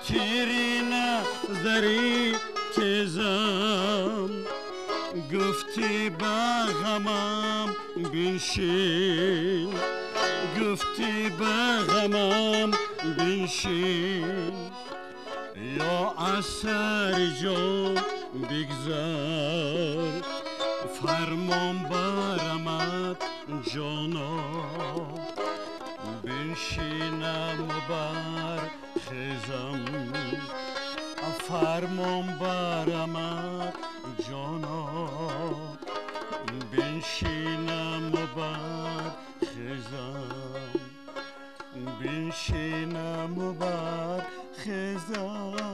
تیری نظری تیزم گفتی با غمم بنشین گفتی با غمم بنشین یا اثر جان بگذار فرمان برمت جانا بنشینم بر خیزم فرمان برمت جانا بنشینم بر خیزم بنشینم بر خیزم